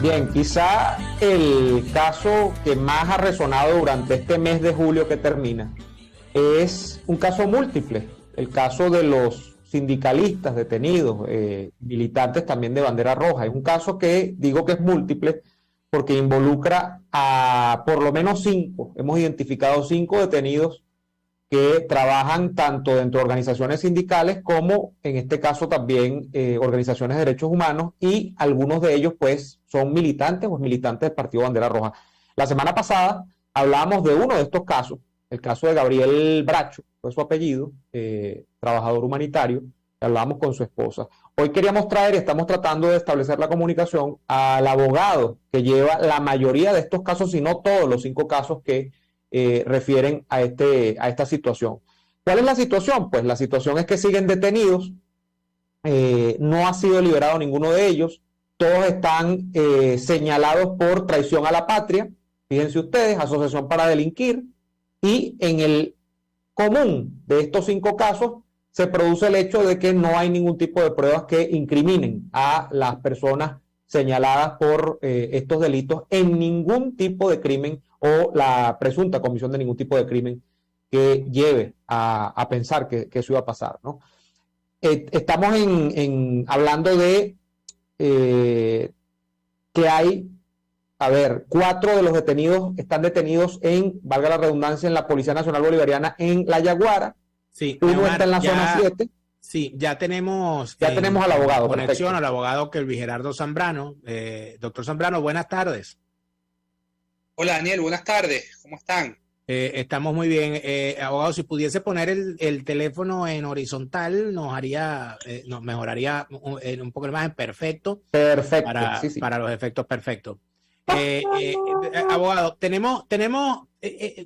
Bien, quizá el caso que más ha resonado durante este mes de julio que termina es un caso múltiple, el caso de los sindicalistas detenidos, militantes también de bandera roja. Es un caso que digo que es múltiple porque involucra a por lo menos 5, hemos identificado 5 detenidos que trabajan tanto dentro de organizaciones sindicales como en este caso también organizaciones de derechos humanos, y algunos de ellos pues son militantes o militantes del Partido Bandera Roja. La semana pasada hablábamos de uno de estos casos, el caso de Gabriel Bracho, fue su apellido, trabajador humanitario, hablábamos con su esposa. Hoy queríamos traer, y estamos tratando de establecer la comunicación, al abogado que lleva la mayoría de estos casos, si no todos los 5 casos que refieren a esta situación. ¿Cuál es la situación? Pues la situación es que siguen detenidos, no ha sido liberado ninguno de ellos, todos están señalados por traición a la patria, fíjense ustedes, asociación para delinquir, y en el común de estos 5 casos se produce el hecho de que no hay ningún tipo de pruebas que incriminen a las personas señaladas por estos delitos en ningún tipo de crimen o la presunta comisión de ningún tipo de crimen que lleve a pensar que eso iba a pasar, ¿no? Estamos hablando de que hay, a ver, 4 de los detenidos están detenidos valga la redundancia, en la Policía Nacional Bolivariana en La Yaguara. Sí, uno está en la zona 7. Sí, ya tenemos al abogado. Conexión, perfecto. al abogado Kelvin Gerardo Zambrano. Doctor Zambrano, buenas tardes. Hola Daniel, buenas tardes, ¿cómo están? Estamos muy bien. Abogado, si pudiese poner el teléfono en horizontal, nos mejoraría un poco más en perfecto. Perfecto, sí. Para los efectos perfectos. Abogado, tenemos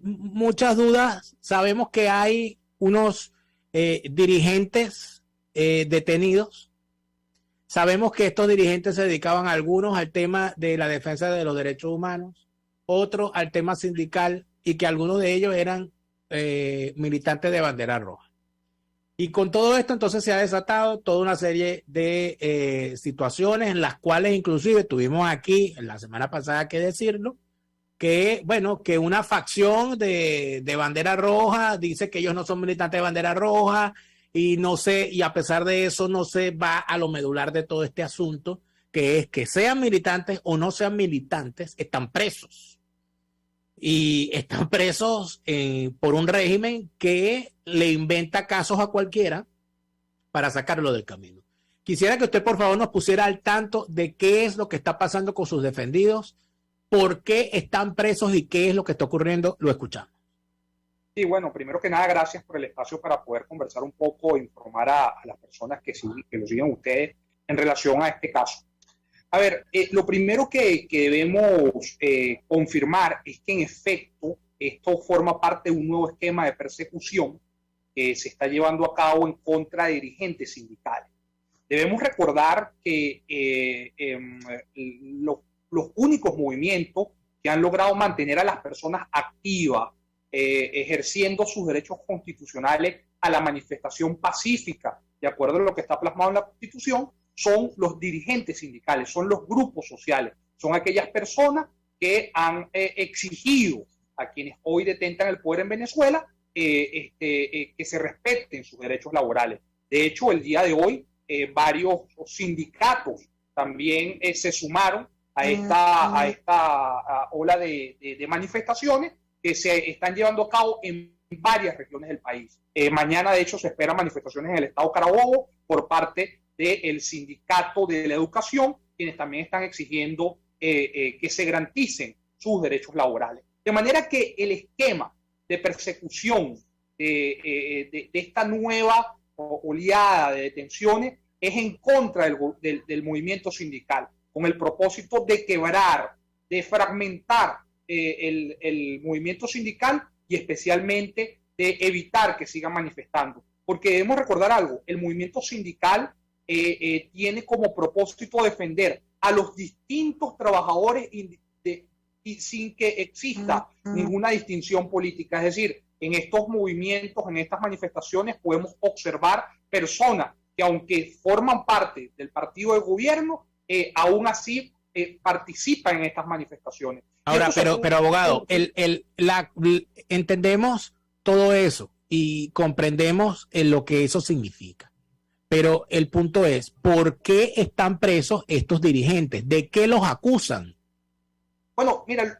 muchas dudas. Sabemos que hay unos dirigentes detenidos. Sabemos que estos dirigentes se dedicaban algunos al tema de la defensa de los derechos humanos, otros al tema sindical, y que algunos de ellos eran militantes de bandera roja. Y con todo esto entonces se ha desatado toda una serie de situaciones en las cuales inclusive tuvimos aquí en la semana pasada que decirlo, que bueno, que una facción de bandera roja dice que ellos no son militantes de bandera roja, y no sé, y a pesar de eso no se va a lo medular de todo este asunto, que es que sean militantes o no sean militantes, están presos. Y están presos por un régimen que le inventa casos a cualquiera para sacarlo del camino. Quisiera que usted por favor nos pusiera al tanto de qué es lo que está pasando con sus defendidos, por qué están presos y qué es lo que está ocurriendo. Lo escuchamos. Sí, bueno, primero que nada, gracias por el espacio para poder conversar un poco, informar a las personas que lo siguen ustedes en relación a este caso. A ver, lo primero que debemos confirmar es que en efecto esto forma parte de un nuevo esquema de persecución que se está llevando a cabo en contra de dirigentes sindicales. Debemos recordar que los únicos movimientos que han logrado mantener a las personas activas, ejerciendo sus derechos constitucionales a la manifestación pacífica, de acuerdo a lo que está plasmado en la Constitución, son los dirigentes sindicales, son los grupos sociales, son aquellas personas que han exigido a quienes hoy detentan el poder en Venezuela que se respeten sus derechos laborales. De hecho, el día de hoy varios sindicatos también se sumaron a esta ola de manifestaciones que se están llevando a cabo en varias regiones del país. Mañana, de hecho, se esperan manifestaciones en el estado Carabobo por parte del Sindicato de la Educación, quienes también están exigiendo que se garanticen sus derechos laborales. De manera que el esquema de persecución de esta nueva oleada de detenciones es en contra del movimiento sindical, con el propósito de quebrar, de fragmentar el movimiento sindical y especialmente de evitar que sigan manifestando. Porque debemos recordar algo, el movimiento sindical tiene como propósito defender a los distintos trabajadores y sin que exista ninguna distinción política. Es decir, en estos movimientos, en estas manifestaciones podemos observar personas que aunque forman parte del partido de gobierno, aún así participa en estas manifestaciones. Ahora, pero abogado, entendemos todo eso y comprendemos lo que eso significa. Pero el punto es, ¿por qué están presos estos dirigentes? ¿De qué los acusan? Bueno, mira,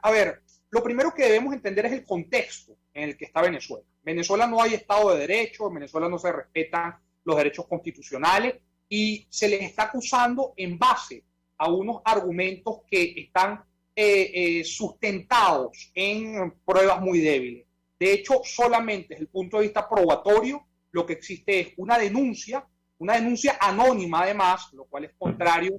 a ver, lo primero que debemos entender es el contexto en el que está Venezuela. En Venezuela no hay Estado de Derecho, en Venezuela no se respetan los derechos constitucionales y se les está acusando en base a unos argumentos que están sustentados en pruebas muy débiles. De hecho, solamente desde el punto de vista probatorio, lo que existe es una denuncia anónima además, lo cual es contrario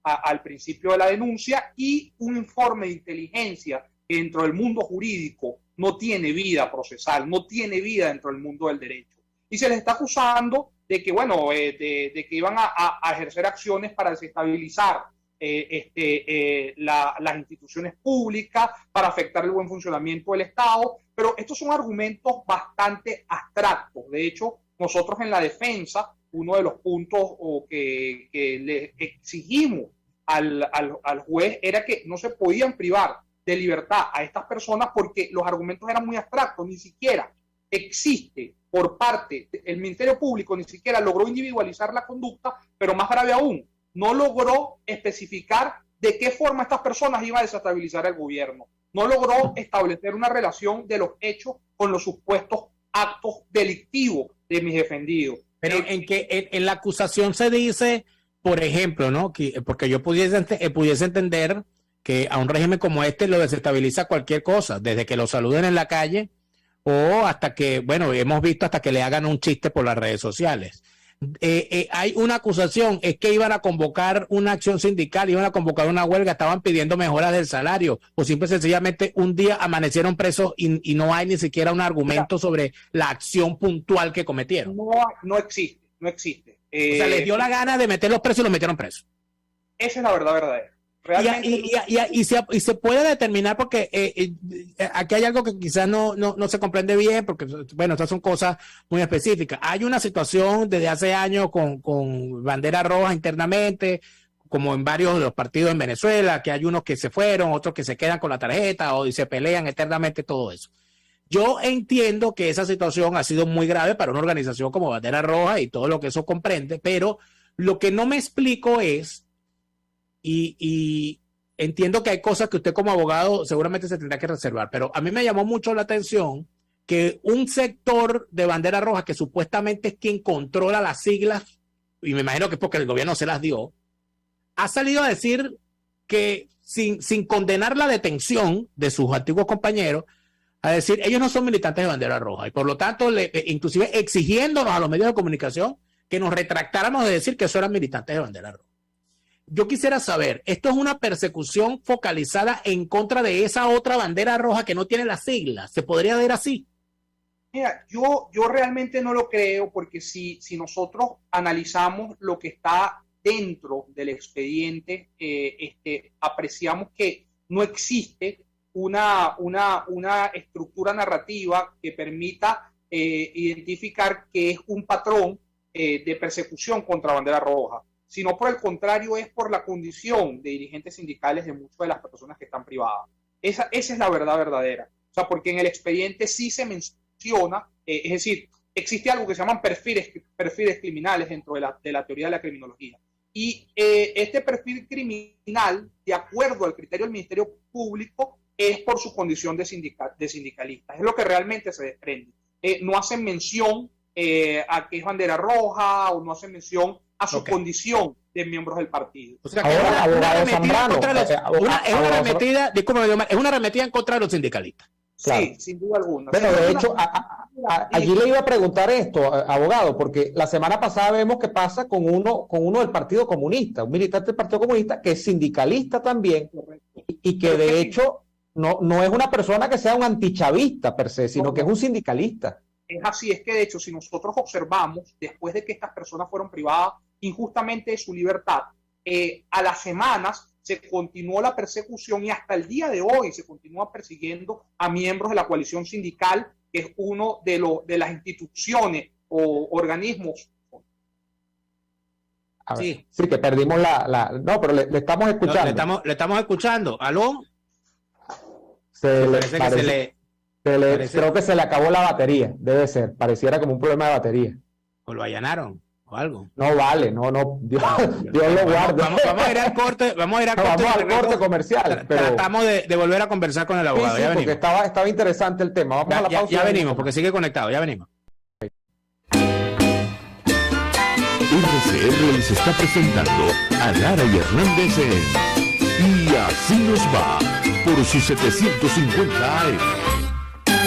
al principio de la denuncia, y un informe de inteligencia que dentro del mundo jurídico no tiene vida procesal, no tiene vida dentro del mundo del derecho. Y se les está acusando de que, bueno, de que iban a ejercer acciones para desestabilizar las instituciones públicas, para afectar el buen funcionamiento del Estado, pero estos son argumentos bastante abstractos. De hecho, nosotros en la defensa, uno de los puntos que le exigimos al juez era que no se podían privar de libertad a estas personas porque los argumentos eran muy abstractos, ni siquiera existe por parte del Ministerio Público, ni siquiera logró individualizar la conducta, pero más grave aún, no logró especificar de qué forma estas personas iban a desestabilizar el gobierno, no logró establecer una relación de los hechos con los supuestos actos delictivos de mis defendidos. Pero en la acusación se dice, por ejemplo, ¿no? Porque yo pudiese entender que a un régimen como este lo desestabiliza cualquier cosa, desde que lo saluden en la calle o hasta que, bueno, hemos visto hasta que le hagan un chiste por las redes sociales. Hay una acusación, es que iban a convocar una acción sindical, iban a convocar una huelga, estaban pidiendo mejoras del salario, o simple y sencillamente un día amanecieron presos y no hay ni siquiera un argumento sobre la acción puntual que cometieron. No existe. O sea, les dio la gana de meterlos presos y los metieron presos. Esa es la verdad verdadera. Y se puede determinar porque aquí hay algo que quizás no se comprende bien porque, bueno, estas son cosas muy específicas. Hay una situación desde hace años con bandera roja internamente, como en varios de los partidos en Venezuela, que hay unos que se fueron, otros que se quedan con la tarjeta y se pelean eternamente, todo eso. Yo entiendo que esa situación ha sido muy grave para una organización como Bandera Roja y todo lo que eso comprende, pero lo que no me explico es, y entiendo que hay cosas que usted como abogado seguramente se tendrá que reservar, pero a mí me llamó mucho la atención que un sector de Bandera Roja, que supuestamente es quien controla las siglas, y me imagino que es porque el gobierno se las dio, ha salido a decir que sin condenar la detención de sus antiguos compañeros, a decir, ellos no son militantes de Bandera Roja, y por lo tanto, inclusive exigiéndonos a los medios de comunicación que nos retractáramos de decir que eso eran militantes de Bandera Roja. Yo quisiera saber, ¿esto es una persecución focalizada en contra de esa otra bandera roja que no tiene las siglas? ¿Se podría ver así? Mira, yo realmente no lo creo porque si nosotros analizamos lo que está dentro del expediente, apreciamos que no existe una estructura narrativa que permita identificar que es un patrón de persecución contra Bandera Roja, sino por el contrario es por la condición de dirigentes sindicales de muchas de las personas que están privadas. Esa es la verdad verdadera. O sea, porque en el expediente sí se menciona, es decir, existe algo que se llaman perfiles criminales dentro de la teoría de la criminología. Y este perfil criminal, de acuerdo al criterio del Ministerio Público, es por su condición de sindicalista. Es lo que realmente se desprende. No hacen mención a que es Bandera Roja o no hacen mención a su condición de miembros del partido. O sea, que es una arremetida en contra de los sindicalistas. Claro. Sí, sin duda alguna. Bueno, de hecho, allí le iba a preguntar esto, abogado, porque la semana pasada vemos que pasa con uno del Partido Comunista, un militante del Partido Comunista que es sindicalista también, y que de hecho no es una persona que sea un antichavista per se, sino que es un sindicalista. Es así, es que de hecho, si nosotros observamos, después de que estas personas fueron privadas injustamente de su libertad, a las semanas se continuó la persecución y hasta el día de hoy se continúa persiguiendo a miembros de la coalición sindical, que es uno de las instituciones o organismos. A ver, Sí. sí, que perdimos No, pero le estamos escuchando. Le estamos escuchando. ¿Aló? Se le- Parece que se le... parece- Creo que se le acabó la batería, debe ser. Pareciera como un problema de batería. O lo allanaron o algo. No vale, no. Dios lo guarde. Vamos a ir al corte. Vamos a ir al No, corte. vamos al de regreso. corte comercial. Pero... Tratamos de volver a conversar con el Sí, abogado. sí, Ya porque venimos. estaba interesante el tema. Vamos a la pausa. Ya venimos, porque sigue conectado. Ya venimos. RCR les está presentando a Lara y Hernández en Y Así Nos Va por sus 750 AM.